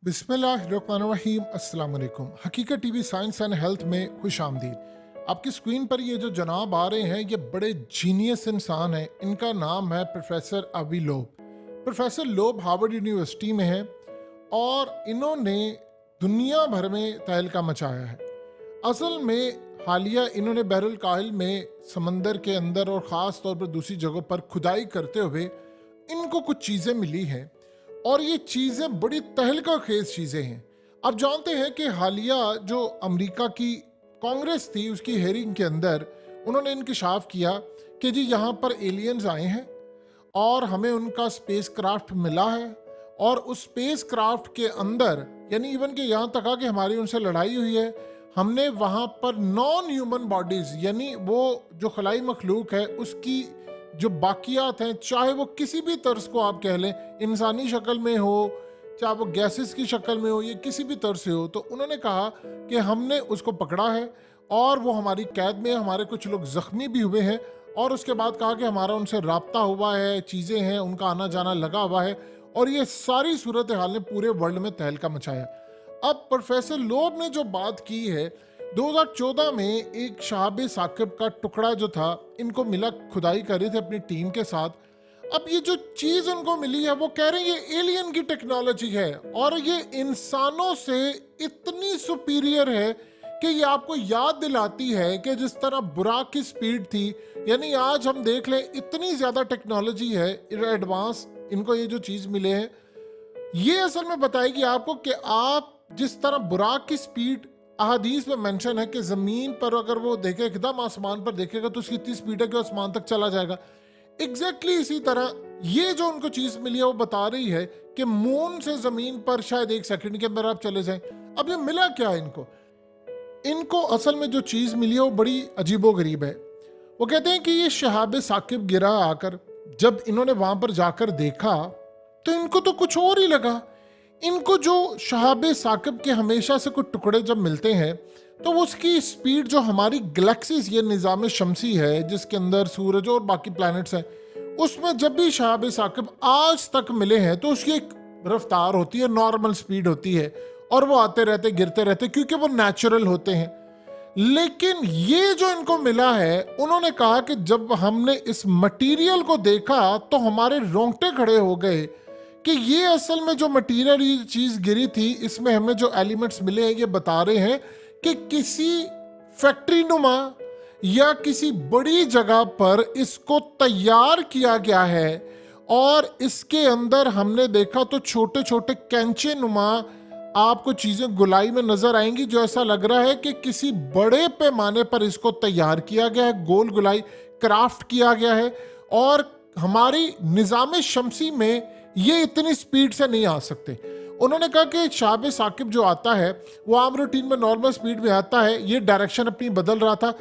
बिस्मिल्लाहिर्रहमानिर्रहीम अस्सलाम वालेकुम। हकीकत टीवी साइंस एंड हेल्थ में खुश आमदीद। आपकी स्क्रीन पर ये जो जनाब आ रहे हैं, ये बड़े जीनियस इंसान हैं। इनका नाम है प्रोफेसर अवी lobe. Professor lobe Harvard university में है और इन्होंने दुनिया भर में तहलका मचाया है। असल में हालिया इन्होंने बहरुल काहिल में समंदर के अंदर और ख़ास तौर पर दूसरी जगहों पर खुदाई करते हुए इनको कुछ चीज़ें मिली हैं और ये चीज़ें बड़ी तहलका खेज चीज़ें हैं। आप जानते हैं कि हालिया जो अमेरिका की कांग्रेस थी, उसकी हेयरिंग के अंदर उन्होंने इंकशाफ किया कि जी यहाँ पर एलियंस आए हैं और हमें उनका स्पेस क्राफ्ट मिला है और उस स्पेस क्राफ्ट के अंदर यानी इवन कि यहाँ तक कि हमारी उनसे लड़ाई हुई है। हमने वहाँ पर नॉन ह्यूमन बॉडीज़ यानी वो जो खलाई मखलूक है उसकी जो बाकियात हैं, चाहे वो किसी भी तर्ज को आप कह लें, इंसानी शक्ल में हो, चाहे वो गैसेस की शक्ल में हो, ये किसी भी तरह से हो, तो उन्होंने कहा कि हमने उसको पकड़ा है और वो हमारी कैद में है। हमारे कुछ लोग ज़ख्मी भी हुए हैं और उसके बाद कहा कि हमारा उनसे राब्ता हुआ है, चीज़ें हैं, उनका आना जाना लगा हुआ है और ये सारी सूरत हाल ने पूरे वर्ल्ड में तहलका मचाया। अब प्रोफेसर लोब ने जो बात की है, 2014 में एक शहाब साकिब का टुकड़ा जो था इनको मिला, खुदाई कर रहे थे अपनी टीम के साथ। अब ये जो चीज उनको मिली है वो कह रहे हैं ये एलियन की टेक्नोलॉजी है और ये इंसानों से इतनी सुपीरियर है कि ये आपको याद दिलाती है कि जिस तरह बुराक की स्पीड थी, यानी आज हम देख लें इतनी ज्यादा टेक्नोलॉजी है एडवांस, इनको ये जो चीज मिले हैं ये असल में बताएगी आपको कि आप जिस तरह बुराक की स्पीड अहादीस में मेंशन है कि जमीन पर अगर वो देखे एकदम आसमान पर देखेगा तो उसकी इतनी स्पीड है कि आसमान तक चला जाएगा। एग्जैक्टली इसी तरह ये जो उनको चीज मिली है वो बता रही है कि मून से जमीन पर शायद 1 सेकंड के अंदर आप चले जाएं। अब ये मिला क्या इनको? इनको असल में जो चीज मिली है वो बड़ी अजीबो गरीब है। वो कहते हैं कि ये शहाब साकिब गिरा आकर, जब इन्होंने वहां पर जाकर देखा तो इनको तो कुछ और ही लगा। इनको जो शहाब साकिब के हमेशा से कुछ टुकड़े जब मिलते हैं तो उसकी स्पीड जो हमारी गैलेक्सीज ये निज़ाम शमसी है जिसके अंदर सूरज और बाकी प्लैनेट्स हैं, उसमें जब भी शहाब साकिब आज तक मिले हैं तो उसकी एक रफ्तार होती है, नॉर्मल स्पीड होती है और वो आते रहते गिरते रहते क्योंकि वो नेचुरल होते हैं। लेकिन ये जो इनको मिला है, उन्होंने कहा कि जब हमने इस मटेरियल को देखा तो हमारे रोंगटे खड़े हो गए कि ये असल में जो मटेरियल ये चीज गिरी थी, इसमें हमें जो एलिमेंट्स मिले हैं ये बता रहे हैं कि किसी फैक्ट्री नुमा या किसी बड़ी जगह पर इसको तैयार किया गया है और इसके अंदर हमने देखा तो छोटे छोटे कैंचे नुमा आपको चीजें गुलाई में नजर आएंगी, जो ऐसा लग रहा है कि किसी बड़े पैमाने पर इसको तैयार किया गया है, गोल गुलाई क्राफ्ट किया गया है और हमारी निज़ाम शमसी में ये इतनी स्पीड से नहीं आ सकते। उन्होंने कहा कि शहाब साकिब जो आता है वो आम रूटीन में नॉर्मल स्पीड में आता है, ये डायरेक्शन अपनी बदल रहा था।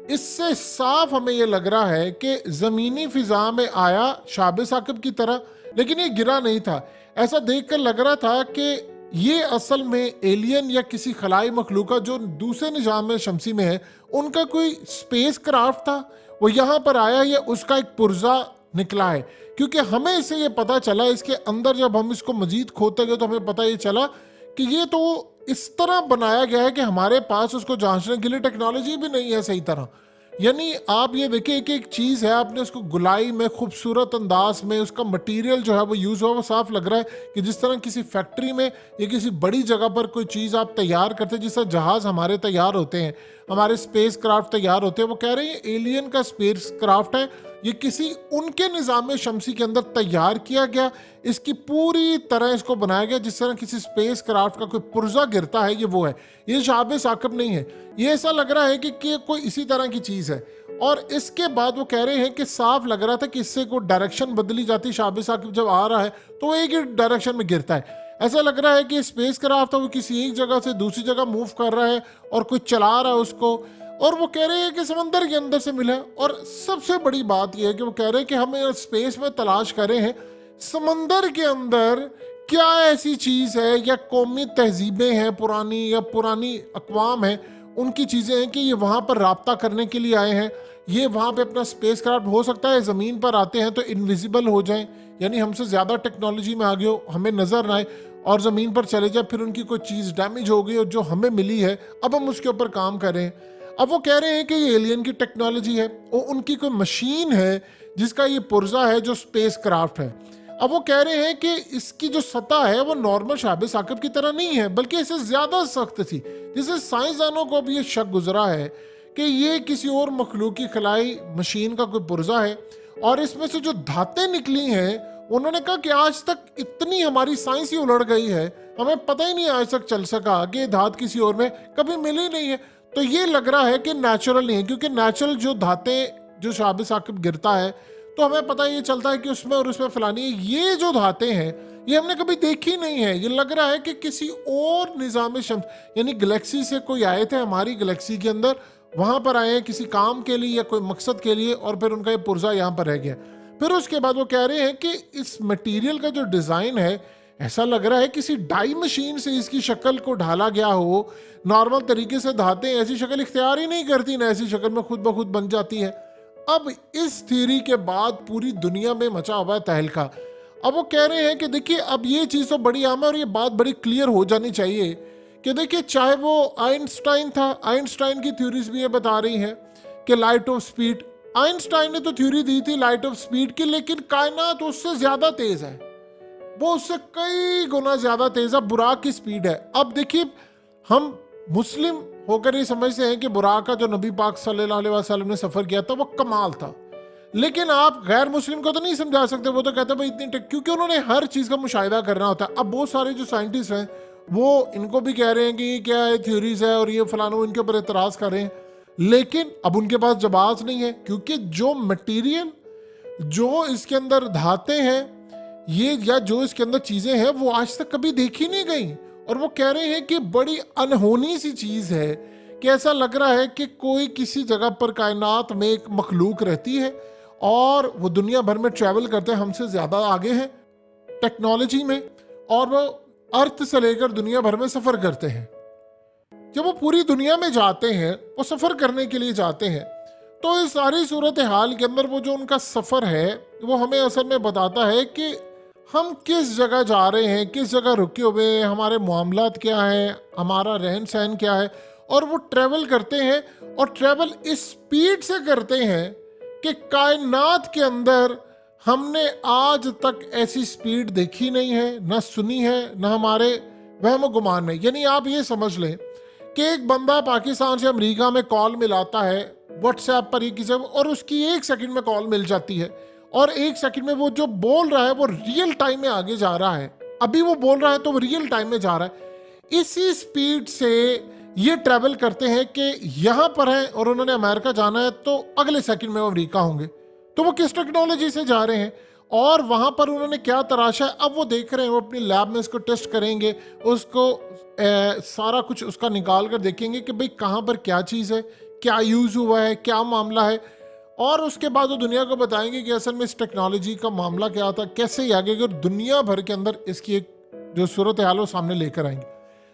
इससे साफ हमें ये लग रहा है कि ज़मीनी फिजा में आया शहाब साकिब की तरह, लेकिन ये गिरा नहीं था। ऐसा देखकर लग रहा था कि ये असल में एलियन या किसी खलाई मखलूका जो दूसरे निज़ाम शमसी में है उनका कोई स्पेस क्राफ्ट था, वो यहाँ पर आया, या उसका एक पुर्जा निकला है। क्योंकि हमें इससे ये पता चला, इसके अंदर जब हम इसको मजीद खोते गए तो हमें पता ये चला कि ये तो इस तरह बनाया गया है कि हमारे पास उसको जांचने के लिए टेक्नोलॉजी भी नहीं है सही तरह। यानी आप ये देखिए कि एक चीज़ है, आपने उसको गुलाई में खूबसूरत अंदाज में उसका मटेरियल जो है वो यूज़ हुआ, वो साफ लग रहा है कि जिस तरह किसी फैक्ट्री में या किसी बड़ी जगह पर कोई चीज़ आप तैयार करते हैं, जिस तरह जहाज़ हमारे तैयार होते हैं, हमारे स्पेस क्राफ्ट तैयार होते हैं। वो कह रहे हैं एलियन का स्पेस क्राफ्ट है, ये किसी उनके निज़ाम शमसी के अंदर तैयार किया गया, इसकी पूरी तरह इसको बनाया गया जिस तरह किसी स्पेस क्राफ्ट का कोई पुर्जा गिरता है, ये वो है। ये शहाब साकिब नहीं है, ये ऐसा लग रहा है कि कोई इसी तरह की चीज़ है। और इसके बाद वो कह रहे हैं कि साफ लग रहा था कि इससे कोई डायरेक्शन बदली जाती, शहाब साकिब जब आ रहा है तो वो एक ही डायरेक्शन में गिरता है। ऐसा लग रहा है कि स्पेस क्राफ्ट है वो किसी एक जगह से दूसरी जगह मूव कर रहा है और कोई चला रहा है उसको, और वो कह रहे हैं कि समंदर के अंदर से मिला है। और सबसे बड़ी बात यह है कि वो कह रहे हैं कि हम स्पेस में तलाश कर रहे हैं समंदर के अंदर क्या ऐसी चीज़ है या कौमी तहजीबें हैं पुरानी या पुरानी अकवाम है, उनकी चीज़ें हैं कि ये वहाँ पर राब्ता करने के लिए आए हैं। ये वहाँ पे अपना स्पेस क्राफ्ट हो सकता है ज़मीन पर आते हैं तो इनविजिबल हो जाएं, यानी हमसे ज़्यादा टेक्नोलॉजी में आगे हो, हमें नज़र ना आए। और ज़मीन पर चले जाए, फिर उनकी कोई चीज़ डैमेज हो गई और जो हमें मिली है अब हम उसके ऊपर काम करें। अब वो कह रहे हैं कि ये एलियन की टेक्नोलॉजी है, वो उनकी कोई मशीन है जिसका ये पुर्जा है जो स्पेस क्राफ्ट है। अब वो कह रहे हैं कि इसकी जो सतह है वो नॉर्मल शाब साकिब की तरह नहीं है, बल्कि इससे ज़्यादा सख्त थी, जिससे साइंसदानों को भी ये शक गुजरा है कि ये किसी और मखलूक की खलाई मशीन का कोई पुर्जा है। और इसमें से जो धातें निकली हैं, उन्होंने कहा कि आज तक इतनी हमारी साइंस ही उलट गई है, हमें पता ही नहीं आज तक चल सका कि ये धात किसी और में कभी मिली नहीं है। तो ये लग रहा है कि नेचुरल नहीं है, क्योंकि नेचुरल जो धातें जो शाब साकिब गिरता है तो हमें पता ये चलता है कि उसमें और उसमें फलानी है। ये जो धातें हैं ये हमने कभी देखी नहीं है। ये लग रहा है कि किसी और निज़ाम शम्स यानी गैलेक्सी से कोई आए थे हमारी गैलेक्सी के अंदर, वहाँ पर आए हैं किसी काम के लिए या कोई मकसद के लिए, और फिर उनका ये पुर्जा यहाँ पर रह गया। फिर उसके बाद वो कह रहे हैं कि इस मटेरियल का जो डिज़ाइन है ऐसा लग रहा है किसी डाई मशीन से इसकी शक्ल को ढाला गया हो। नॉर्मल तरीके से धातें ऐसी शक्ल इख्तियार ही नहीं करती, ना ऐसी शक्ल में खुद ब खुद बन जाती है। अब इस थ्योरी के बाद पूरी दुनिया में मचा हुआ है तहलका। अब वो कह रहे हैं कि देखिए अब ये चीज़ तो बड़ी आम है और ये बात बड़ी क्लियर हो जानी चाहिए कि देखिए चाहे वो आइंस्टाइन था, आइंस्टाइन की थ्योरीज भी ये बता रही हैं कि लाइट ऑफ स्पीड, आइंस्टाइन ने तो थ्योरी दी थी लाइट ऑफ स्पीड की, लेकिन कायनात उससे ज़्यादा तेज़ है, वो उससे कई गुना ज़्यादा तेज़ है, बुराक की स्पीड है। अब देखिए हम मुस्लिम होकर ये समझते हैं कि बुराक का जो नबी पाक सल्लल्लाहु अलैहि वसल्लम ने सफ़र किया था वो कमाल था, लेकिन आप गैर मुस्लिम को तो नहीं समझा सकते। वो तो कहते हैं भाई इतनी क्योंकि उन्होंने हर चीज़ का मुशाहिदा करना होता है। अब बहुत सारे जो साइंटिस्ट हैं वो इनको भी कह रहे हैं कि ये क्या है थ्योरीज है और ये फलाना, इनके ऊपर एतराज़ कर रहे हैं, लेकिन अब उनके पास जवाब नहीं है, क्योंकि जो मटीरियल जो इसके अंदर धातें हैं ये या जो इसके अंदर चीज़ें हैं वो आज तक कभी देखी नहीं गई। और वो कह रहे हैं कि बड़ी अनहोनी सी चीज़ है कि ऐसा लग रहा है कि कोई किसी जगह पर कायनात में एक मखलूक रहती है और वो दुनिया भर में ट्रैवल करते हैं, हमसे ज़्यादा आगे हैं टेक्नोलॉजी में, और वो अर्थ से लेकर दुनिया भर में सफ़र करते हैं। जब वो पूरी दुनिया में जाते हैं, वो सफ़र करने के लिए जाते हैं, तो इस सारी सूरत हाल के अंदर वो जो उनका सफ़र है वो हमें असल में बताता है कि हम किस जगह जा रहे हैं, किस जगह रुके हुए हैं, हमारे मामलात क्या हैं, हमारा रहन सहन क्या है। और वो ट्रैवल करते हैं और ट्रैवल इस स्पीड से करते हैं कि कायनात के अंदर हमने आज तक ऐसी स्पीड देखी नहीं है, ना सुनी है, ना हमारे वहम गुमान में। यानी आप ये समझ लें कि एक बंदा पाकिस्तान से अमेरिका में कॉल मिलाता है व्हाट्सएप पर ही किसी, और उसकी 1 सेकंड में कॉल मिल जाती है, और 1 सेकंड में वो जो बोल रहा है वो रियल टाइम में आगे जा रहा है। अभी वो बोल रहा है तो वो रियल टाइम में जा रहा है। इसी स्पीड से ये ट्रैवल करते हैं कि यहाँ पर है और उन्होंने अमेरिका जाना है तो अगले सेकंड में वो अमेरिका होंगे। तो वो किस टेक्नोलॉजी से जा रहे हैं और वहाँ पर उन्होंने क्या तराशा है, अब वो देख रहे हैं। वो अपनी लैब में इसको टेस्ट करेंगे, उसको सारा कुछ उसका निकाल कर देखेंगे कि भाई कहाँ पर क्या चीज़ है, क्या यूज़ हुआ है, क्या मामला है, और उसके बाद वो दुनिया को बताएंगे कि असल में इस टेक्नोलॉजी का मामला क्या था, कैसे ही आगे और दुनिया भर के अंदर इसकी एक जो सूरत हाल वो सामने लेकर आएंगे।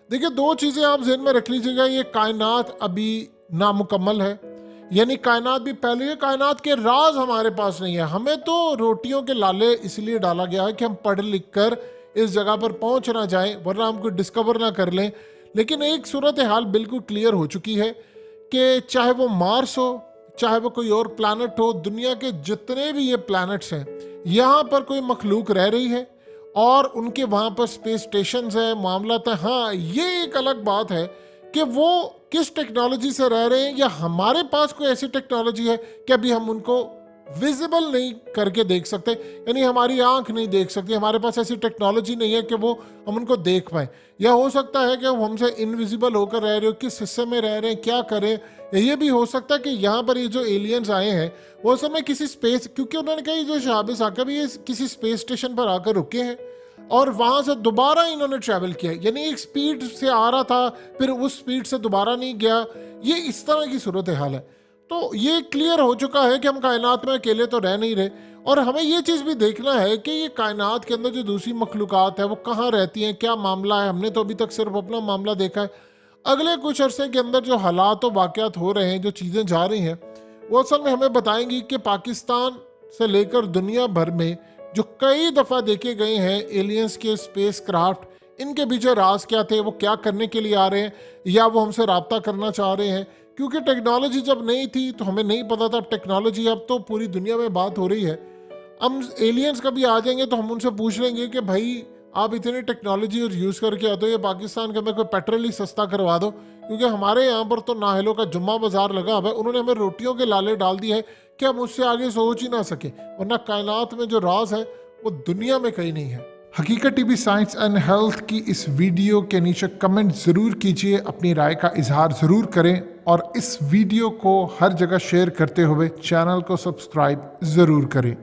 देखिए 2 चीज़ें आप जहन में रख लीजिएगा, ये कायनात अभी नामुकम्मल है, यानी कायनात भी पहले है, कायनात के राज हमारे पास नहीं है। हमें तो रोटियों के लाले इसलिए डाला गया है कि हम पढ़ लिख कर इस जगह पर पहुंच ना जाएं, वरना हम कोई डिस्कवर ना कर लें। लेकिन एक सूरत हाल बिल्कुल क्लियर हो चुकी है कि चाहे वो मार्स हो, चाहे वो कोई और प्लैनेट हो, दुनिया के जितने भी ये प्लैनेट्स हैं यहाँ पर कोई मखलूक रह रही है और उनके वहाँ पर स्पेस स्टेशन है, मामला है। हाँ, ये एक अलग बात है कि वो किस टेक्नोलॉजी से रह रहे हैं, या हमारे पास कोई ऐसी टेक्नोलॉजी है कि अभी हम उनको विजिबल नहीं करके देख सकते, यानी हमारी आंख नहीं देख सकती, हमारे पास ऐसी टेक्नोलॉजी नहीं है कि वो हम उनको देख पाए। या हो सकता है कि वो हमसे इनविजिबल होकर रह रहे हो, किस हिस्से में रह रहे हैं, क्या करें। ये भी हो सकता है कि यहाँ पर ये जो एलियंस आए हैं वो असल में किसी स्पेस, क्योंकि उन्होंने कहा जो शाब साकिब ये किसी स्पेस स्टेशन पर आकर रुके हैं और वहाँ से दोबारा इन्होंने ट्रैवल किया, यानी एक स्पीड से आ रहा था फिर उस स्पीड से दोबारा नहीं गया। ये इस तरह की सूरत हाल है। तो ये क्लियर हो चुका है कि हम कायनात में अकेले तो रह नहीं रहे, और हमें ये चीज़ भी देखना है कि ये कायनात के अंदर जो दूसरी मखलूक़ात है वो कहाँ रहती हैं, क्या मामला है। हमने तो अभी तक सिर्फ अपना मामला देखा है। अगले कुछ अरसे के अंदर जो हालात और वाक़यात हो रहे हैं, जो चीज़ें जा रही हैं, वो असल में हमें बताएंगी कि पाकिस्तान से लेकर दुनिया भर में जो कई दफ़ा देखे गए हैं एलियंस के स्पेस क्राफ्ट, इनके पीछे राज क्या थे, वो क्या करने के लिए आ रहे हैं, या वो हमसे रब्ता करना चाह रहे हैं। क्योंकि टेक्नोलॉजी जब नहीं थी तो हमें नहीं पता था, अब टेक्नोलॉजी, अब तो पूरी दुनिया में बात हो रही है। हम एलियंस कभी आ जाएंगे तो हम उनसे पूछ लेंगे कि भाई आप इतनी टेक्नोलॉजी और यूज़ करके आते हो, ये पाकिस्तान के अंदर कोई पेट्रोल ही सस्ता करवा दो, क्योंकि हमारे यहाँ पर तो नाहलों का जुम्मा बाजार लगा हुआ है। उन्होंने हमें रोटियों के लाले डाल दिए हैं कि हम उससे आगे सोच ही ना सके, वरना कायनात में जो राज है वो दुनिया में कहीं नहीं है। हकीकत टीवी साइंस एंड हेल्थ की इस वीडियो के नीचे कमेंट ज़रूर कीजिए, अपनी राय का इजहार ज़रूर करें और इस वीडियो को हर जगह शेयर करते हुए चैनल को सब्सक्राइब ज़रूर करें।